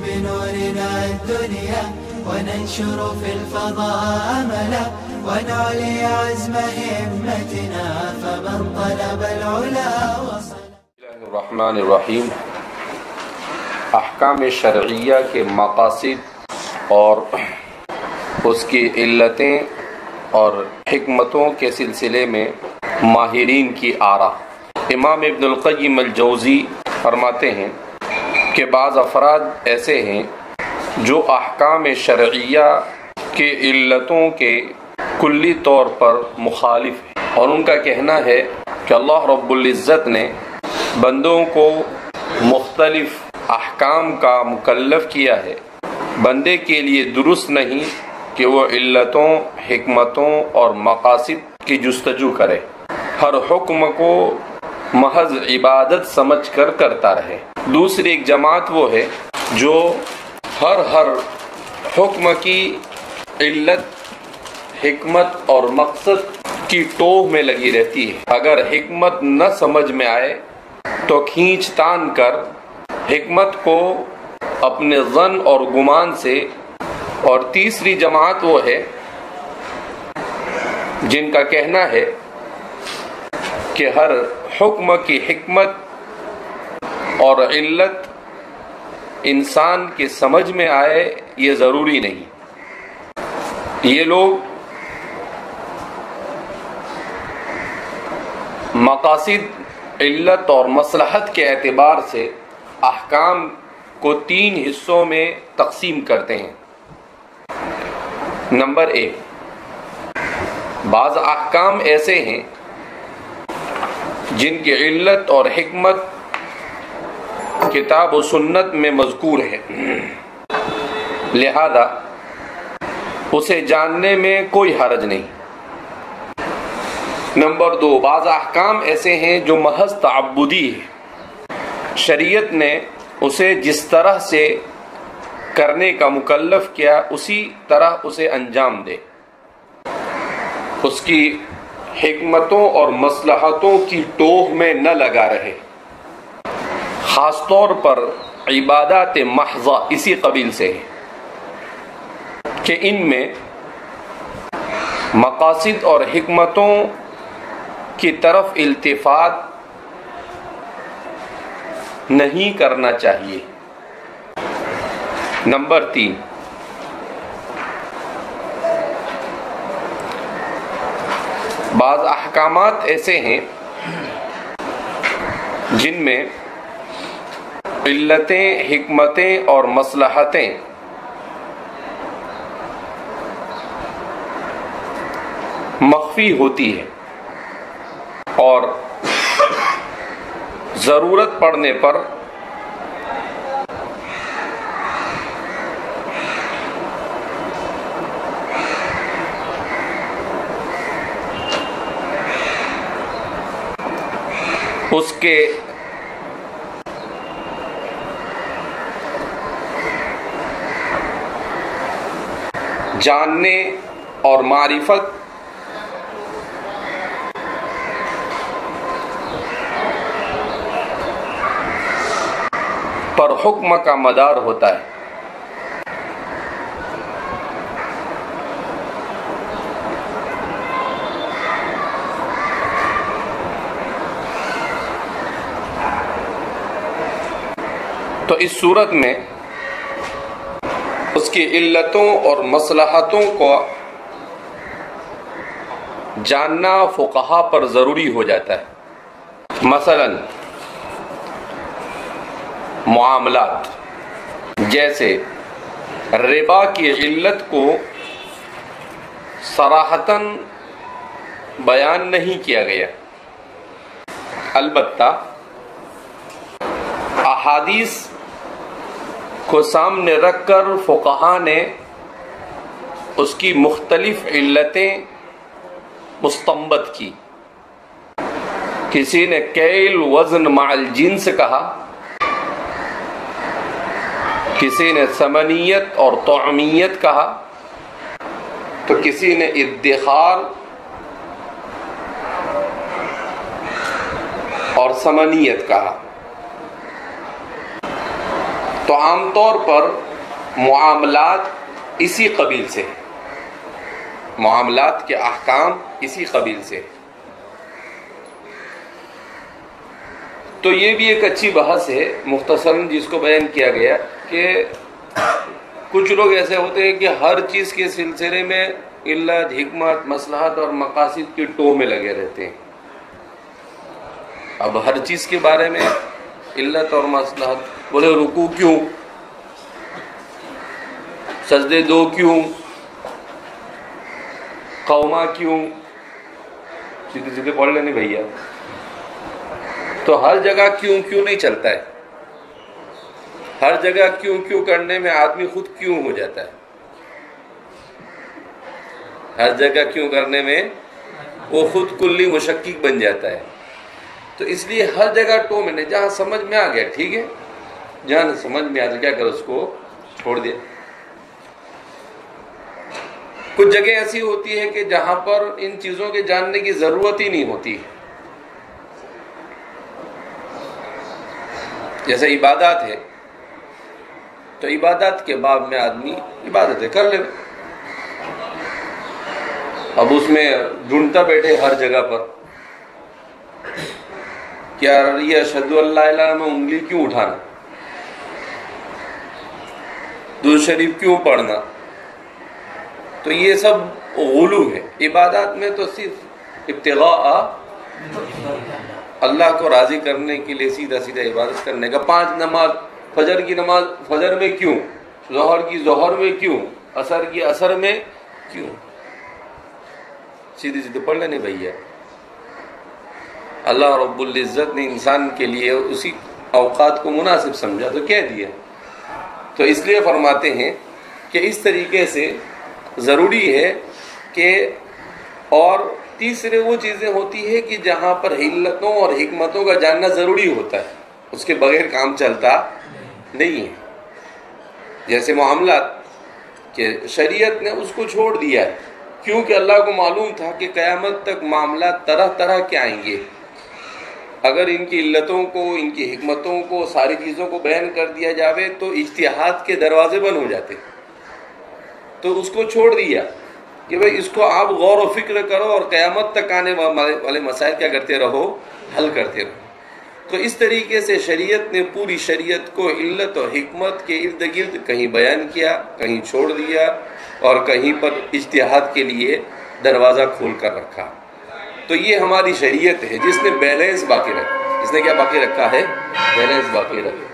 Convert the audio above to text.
بنورنا الدنيا وننشر في الفضاء أملا ونعلي عزم همتنا فمن طلب العلا وصل. الرحمن الرحیم. احکام شرعیہ کے مقاصد اور اس کی علتیں اور حکمتوں کے سلسلے میں ماہرین کی آراء. امام ابن القیم الجوزی فرماتے ہیں کہ بعض افراد ایسے ہیں جو احکام شرعیہ کے علتوں کے کلی طور پر مخالف ہیں، اور ان کا کہنا ہے کہ اللہ رب العزت نے بندوں کو مختلف احکام کا مکلف کیا ہے. بندے کے لیے درست نہیں کہ وہ علتوں، حکمتوں اور مقاصد کی جستجو کرے، ہر حکم کو محض عبادت سمجھ کر کرتا رہے. دوسری ایک جماعت وہ ہے جو ہر حکم کی علت، حکمت اور مقصد کی ٹوہ میں لگی رہتی ہے. اگر حکمت نہ سمجھ میں آئے تو کھینچ تان کر حکمت کو اپنے ظن اور گمان سے. اور تیسری جماعت وہ ہے جن کا کہنا ہے کہ ہر حکم کی حکمت اور علت انسان کے سمجھ میں آئے یہ ضروری نہیں. یہ لوگ مقاصد، علت اور مصلحت کے اعتبار سے احکام کو 3 حصوں میں تقسیم کرتے ہیں. نمبر 1، بعض احکام ایسے ہیں جن کی علت اور حکمت کتاب و سنت میں مذکور ہے، لہذا اسے جاننے میں کوئی حرج نہیں. نمبر 2، بعض احکام ایسے ہیں جو محض تعبدی ہے، شریعت نے اسے جس طرح سے کرنے کا مکلف کیا اسی طرح اسے انجام دے، اس کی حکمتوں اور مصلحتوں کی ٹوہ میں نہ لگا رہے. خاص طور پر عبادات محضہ اسی قبیل سے ہے کہ ان میں مقاصد اور حکمتوں کی طرف التفات نہیں کرنا چاہیے. نمبر 3، بعض احکامات ایسے ہیں جن میں علتیں، حکمتیں اور مصلحتیں مخفی ہوتی ہیں اور ضرورت پڑنے پر اس کے جاننے اور معرفت پر حکم کا مدار ہوتا ہے. تو اس صورت میں اس کی علتوں اور مصلحتوں کو جاننا فقہا پر ضروری ہو جاتا ہے. مثلا معاملات، جیسے ربا کی علت کو صراحتاً بیان نہیں کیا گیا، البتہ احادیث کو سامنے رکھ کر فقہا نے اس کی مختلف علتیں مستنبط کی. کسی نے کیل وزن مع الجنس کہا، کسی نے ثمنیت اور طعمیت کہا، تو کسی نے ادخار اور ثمنیت کہا. تو عام طور پر معاملات اسی قبیل سے ہیں، معاملات کے احکام اسی قبیل سے ہیں۔ تو یہ بھی ایک اچھی بحث ہے مختصراً جس کو بیان کیا گیا کہ کچھ لوگ ایسے ہوتے ہیں کہ ہر چیز کے سلسلے میں علت، حکمت، مصلحت اور مقاصد کی ٹو میں لگے رہتے ہیں۔ اب ہر چیز کے بارے میں علت اور مصلحت، بولے رکوع کیوں، سجدے دو کیوں، قوما کیوں، سیدھے سیدھے پڑھ لینے بھیا۔ تو ہر جگہ کیوں نہیں چلتا ہے، ہر جگہ کیوں کرنے میں آدمی خود کیوں ہو جاتا ہے، ہر جگہ کیوں کرنے میں وہ خود کلی مشکک بن جاتا ہے۔ تو اس لیے ہر جگہ ٹو میں نہیں، جہاں سمجھ میں آ گیا ٹھیک ہے، جہاں سمجھ میں آ تو کیا کرو اس کو چھوڑ دیا۔ کچھ جگہ ایسی ہوتی ہے کہ جہاں پر ان چیزوں کے جاننے کی ضرورت ہی نہیں ہوتی، جیسے عبادات ہے تو عبادات کے باب میں آدمی عبادتیں کر لے، اب اس میں ڈھونڈتا بیٹھے ہر جگہ پر کیا یہ اشہد ان لا الہ الا اللہ میں انگلی کیوں اٹھانا، درود شریف کیوں پڑھنا، تو یہ سب غلو ہے۔ عبادات میں تو صرف ابتغاء اللہ کو راضی کرنے کے لیے سیدھا عبادت کرنے کا، 5 نماز، فجر کی نماز فجر میں کیوں، ظہر کی ظہر میں کیوں، عصر کی عصر میں کیوں، سیدھے پڑھ لینے بھیا۔ اللہ رب العزت نے انسان کے لیے اسی اوقات کو مناسب سمجھا تو کہہ دیا، تو اس لیے فرماتے ہیں کہ اس طریقے سے ضروری ہے کہ، اور تیسرے وہ چیزیں ہوتی ہے کہ جہاں پر علتوں اور حکمتوں کا جاننا ضروری ہوتا ہے، اس کے بغیر کام چلتا نہیں ہے۔ جیسے معاملات کہ شریعت نے اس کو چھوڑ دیا ہے کیونکہ اللہ کو معلوم تھا کہ قیامت تک معاملات طرح طرح کے آئیں گے، اگر ان کی علتوں کو، ان کی حکمتوں کو، ساری چیزوں کو بیان کر دیا جاوے تو اجتہاد کے دروازے بند ہو جاتے، تو اس کو چھوڑ دیا کہ بھئی اس کو آپ غور و فکر کرو اور قیامت تک آنے والے مسائل کیا کرتے رہو، حل کرتے رہو۔ تو اس طریقے سے شریعت نے پوری شریعت کو علت اور حکمت کے ارد گرد کہیں بیان کیا، کہیں چھوڑ دیا، اور کہیں پر اجتہاد کے لیے دروازہ کھول کر رکھا۔ تو یہ ہماری شریعت ہے جس نے بیلنس باقی رکھا، جس نے کیا باقی رکھا ہے، بیلنس باقی رکھا۔